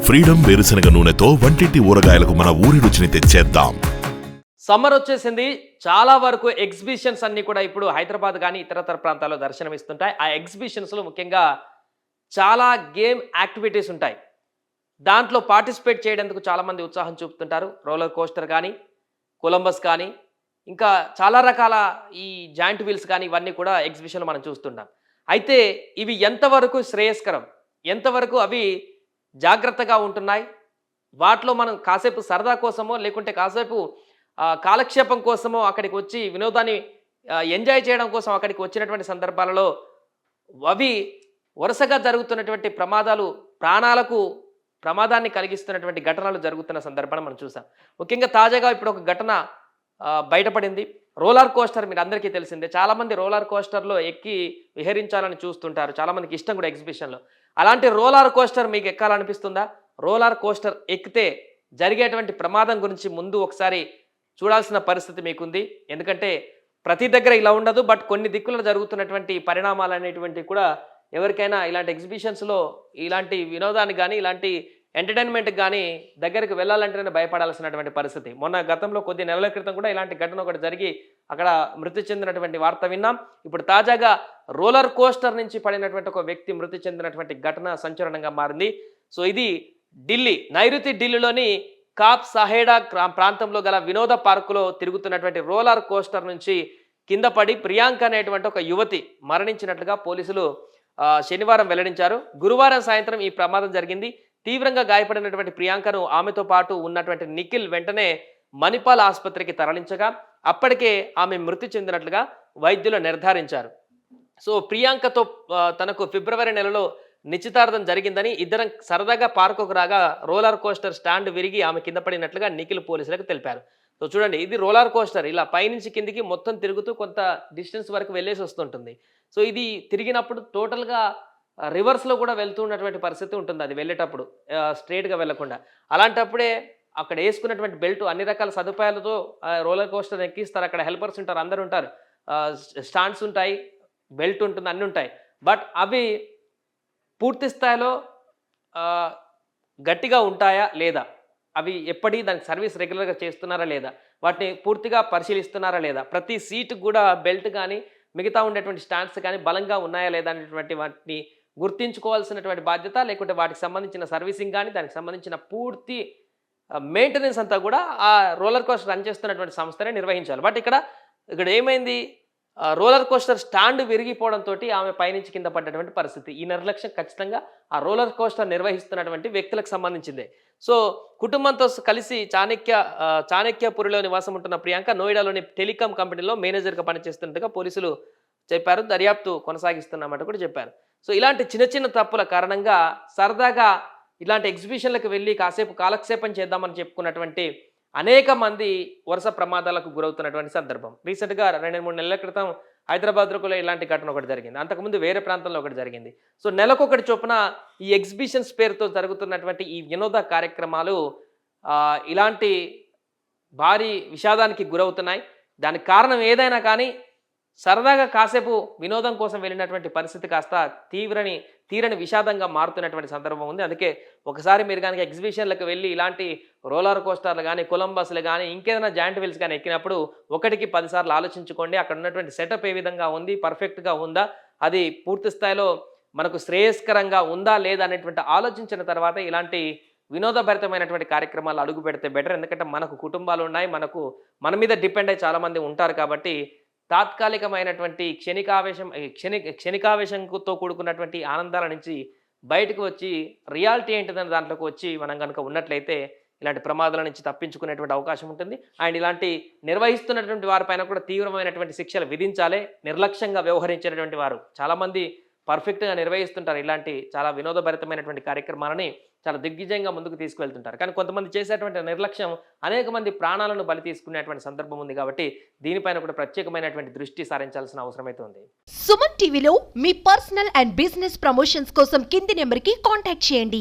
Freedom వేరుశనగ నూనెతో వంటింటి ఊరగాయలకు మన ఊరి రుచిని తెచ్చేద్దాం. సమ్మర్ వచ్చేసింది. చాలా వరకు ఎగ్జిబిషన్స్ అన్ని కూడా ఇప్పుడు హైదరాబాద్ కానీ ఇతరతర ప్రాంతాల్లో దర్శనమిస్తుంటాయి. ఆ ఎగ్జిబిషన్స్లో ముఖ్యంగా చాలా గేమ్ యాక్టివిటీస్ ఉంటాయి. దాంట్లో పార్టిసిపేట్ చేయడానికి చాలామంది ఉత్సాహం చూపుతుంటారు. రోలర్ కోస్టర్ కానీ, కొలంబస్ కానీ, ఇంకా చాలా రకాల ఈ జాయింట్ వీల్స్ కానీ ఇవన్నీ కూడా ఎగ్జిబిషన్లో మనం చూస్తుంటాం. అయితే ఇవి ఎంతవరకు శ్రేయస్కరం, ఎంతవరకు అవి జాగ్రత్తగా ఉంటున్నాయి, వాటిలో మనం కాసేపు సరదా కోసమో లేకుంటే కాసేపు కాలక్షేపం కోసమో అక్కడికి వచ్చి వినోదాన్ని ఎంజాయ్ చేయడం కోసం అక్కడికి వచ్చినటువంటి సందర్భాలలో అవి వరుసగా జరుగుతున్నటువంటి ప్రమాదాలు, ప్రాణాలకు ప్రమాదాన్ని కలిగిస్తున్నటువంటి ఘటనలు జరుగుతున్న సందర్భాన్ని మనం చూసాం. ముఖ్యంగా తాజాగా ఇప్పుడు ఒక ఘటన బయటపడింది. రోలర్ కోస్టర్ మీరు అందరికీ తెలిసిందే. చాలామంది రోలర్ కోస్టర్లో ఎక్కి విహరించాలని చూస్తుంటారు. చాలామందికి ఇష్టం కూడా ఎగ్జిబిషన్లో. అలాంటి రోలర్ కోస్టర్ మీకు ఎక్కాలనిపిస్తుందా? రోలర్ కోస్టర్ ఎక్కితే జరిగేటువంటి ప్రమాదం గురించి ముందు ఒకసారి చూడాల్సిన పరిస్థితి మీకుంది. ఎందుకంటే ప్రతి దగ్గర ఇలా ఉండదు. బట్ కొన్ని దిక్కుల్లో జరుగుతున్నటువంటి పరిణామాలు అనేటువంటివి కూడా ఎవరికైనా ఇలాంటి ఎగ్జిబిషన్స్లో ఇలాంటి వినోదాన్ని కానీ ఇలాంటి ఎంటర్టైన్మెంట్కి కానీ దగ్గరికి వెళ్ళాలంటేనే భయపడాల్సినటువంటి పరిస్థితి. మొన్న గతంలో కొద్ది నెలల క్రితం కూడా ఇలాంటి ఘటన ఒకటి జరిగి అక్కడ మృతి చెందినటువంటి వార్త విన్నాం. ఇప్పుడు తాజాగా రోలర్ కోస్టర్ నుంచి పడినటువంటి ఒక వ్యక్తి మృతి చెందినటువంటి ఘటన సంచలనంగా మారింది. సో ఇది ఢిల్లీ, నైరుతి ఢిల్లీలోని కాప్ సహేడా ప్రాంతంలో గల వినోద పార్కులో తిరుగుతున్నటువంటి రోలర్ కోస్టర్ నుంచి కింద పడి ప్రియాంక అనేటువంటి ఒక యువతి మరణించినట్లుగా పోలీసులు శనివారం వెల్లడించారు. గురువారం సాయంత్రం ఈ ప్రమాదం జరిగింది. తీవ్రంగా గాయపడినటువంటి ప్రియాంకను ఆమెతో పాటు ఉన్నటువంటి నిఖిల్ వెంటనే మణిపాల్ ఆసుపత్రికి తరలించగా అప్పటికే ఆమె మృతి చెందినట్లుగా వైద్యులు నిర్ధారించారు. సో ప్రియాంకతో తనకు ఫిబ్రవరి నెలలో నిశ్చితార్థం జరిగిందని, ఇద్దరం సరదాగా పార్కుకు రాగా రోలర్ కోస్టర్ స్టాండ్ విరిగి ఆమె కింద పడినట్లుగా నిఖిల్ పోలీసులకు తెలిపారు. సో చూడండి, ఇది రోలర్ కోస్టర్ ఇలా పైనుంచి కిందికి మొత్తం తిరుగుతూ కొంత డిస్టెన్స్ వరకు వెళ్ళేసి వస్తుంటుంది. సో ఇది తిరిగినప్పుడు టోటల్గా రివర్స్లో కూడా వెళ్తున్నటువంటి పరిస్థితి ఉంటుంది. అది వెళ్ళేటప్పుడు స్ట్రైట్గా వెళ్లకుండా. అలాంటప్పుడే అక్కడ వేసుకున్నటువంటి బెల్ట్ అన్ని రకాల సదుపాయాలతో రోలర్ కోస్టర్ ఎక్కిస్తారు. అక్కడ హెల్పర్స్ ఉంటారు, అందరు ఉంటారు, స్టాండ్స్ ఉంటాయి, బెల్ట్ ఉంటుంది, అన్నీ ఉంటాయి. బట్ అవి పూర్తి స్థాయిలో గట్టిగా ఉంటాయా లేదా, అవి ఎప్పటి దానికి సర్వీస్ రెగ్యులర్గా చేస్తున్నారా లేదా, వాటిని పూర్తిగా పరిశీలిస్తున్నారా లేదా, ప్రతి సీటు కూడా బెల్ట్ కానీ మిగతా ఉండేటువంటి స్టాండ్స్ కానీ బలంగా ఉన్నాయా లేదా అనేటువంటి వాటిని గుర్తించుకోవాల్సినటువంటి బాధ్యత, లేకుంటే వాటికి సంబంధించిన సర్వీసింగ్ కానీ దానికి సంబంధించిన పూర్తి మెయింటెనెన్స్ అంతా కూడా ఆ రోలర్ కోస్టర్ రన్ చేస్తున్నటువంటి సంస్థనే నిర్వహించాలి. బట్ ఇక్కడ ఏమైంది, రోలర్ కోస్టర్ స్టాండ్ విరిగిపోవడంతో ఆమె పైనుంచి కింద పడ్డటువంటి పరిస్థితి. ఈ నిర్లక్ష్యం ఖచ్చితంగా ఆ రోలర్ కోస్టర్ నిర్వహిస్తున్నటువంటి వ్యక్తులకు సంబంధించిందే. సో కుటుంబంతో కలిసి చాణక్యపురిలో నివాసం ఉంటున్న ప్రియాంక నోయిడాలోని టెలికాం కంపెనీలో మేనేజర్గా పనిచేస్తున్నట్టుగా పోలీసులు చెప్పారు. దర్యాప్తు కొనసాగిస్తున్నమాట కూడా చెప్పారు. సో ఇలాంటి చిన్న చిన్న తప్పుల కారణంగా సరదాగా ఇలాంటి ఎగ్జిబిషన్లకు వెళ్ళి కాసేపు కాలక్షేపం చేద్దామని చెప్పుకున్నటువంటి అనేక మంది వరుస ప్రమాదాలకు గురవుతున్నటువంటి సందర్భం. రీసెంట్గా 2-3 నెలల క్రితం హైదరాబాద్లో ఇలాంటి ఘటన ఒకటి జరిగింది. అంతకుముందు వేరే ప్రాంతంలో ఒకటి జరిగింది. సో నెలకొకటి చొప్పున ఈ ఎగ్జిబిషన్స్ పేరుతో జరుగుతున్నటువంటి ఈ వినోద కార్యక్రమాలు ఇలాంటి భారీ విషాదానికి గురవుతున్నాయి. దానికి కారణం ఏదైనా కానీ సరదాగా కాసేపు వినోదం కోసం వెళ్ళినటువంటి పరిస్థితి కాస్త తీరని విషాదంగా మారుతున్నటువంటి సందర్భం ఉంది. అందుకే ఒకసారి మీరు కనుక ఎగ్జిబిషన్లకు వెళ్ళి ఇలాంటి రోలర్ కోస్టర్లు కానీ, కొలంబస్లు కానీ, ఇంకేదైనా జాయింట్ వీల్స్ కానీ ఎక్కినప్పుడు 1కి 10 సార్లు ఆలోచించుకోండి. అక్కడ ఉన్నటువంటి సెటప్ ఏ విధంగా ఉంది, పర్ఫెక్ట్గా ఉందా, అది పూర్తి స్థాయిలో మనకు శ్రేయస్కరంగా ఉందా లేదా అనేటువంటి ఆలోచించిన తర్వాత ఇలాంటి వినోదభరితమైనటువంటి కార్యక్రమాలు అడుగు పెడితే బెటర్. ఎందుకంటే మనకు కుటుంబాలు ఉన్నాయి, మన మీద డిపెండ్ అయ్యి చాలామంది ఉంటారు. కాబట్టి తాత్కాలికమైనటువంటి క్షణికావేశంతో కూడుకున్నటువంటి ఆనందాల నుంచి బయటకు వచ్చి రియాలిటీ ఏంటిదని దాంట్లోకి వచ్చి మనం కనుక ఉన్నట్లయితే ఇలాంటి ప్రమాదాల నుంచి తప్పించుకునేటువంటి అవకాశం ఉంటుంది. అండ్ ఇలాంటి నిర్వహిస్తున్నటువంటి వారిపైన కూడా తీవ్రమైనటువంటి శిక్షలు విధించాలి. నిర్లక్ష్యంగా వ్యవహరించినటువంటి వారు చాలామంది పర్ఫెక్ట్గా నిర్వహిస్తుంటారు. ఇలాంటి చాలా వినోదభరితమైనటువంటి కార్యక్రమాలని చాలా దిగ్విజయంగా ముందుకు తీసుకువెళ్తుంటారు. కానీ కొంతమంది చేసేటువంటి నిర్లక్ష్యం అనేక మంది ప్రాణాలను బలి తీసుకునేటువంటి సందర్భం ఉంది. కాబట్టి దీనిపైన కూడా ప్రత్యేకమైనటువంటి దృష్టి సారించాల్సిన అవసరం అయితే ఉంది. సుమన్ టీవీలో మీ పర్సనల్ అండ్ బిజినెస్ ప్రమోషన్స్ కోసం కింది నెంబర్కి కాంటాక్ట్ చేయండి.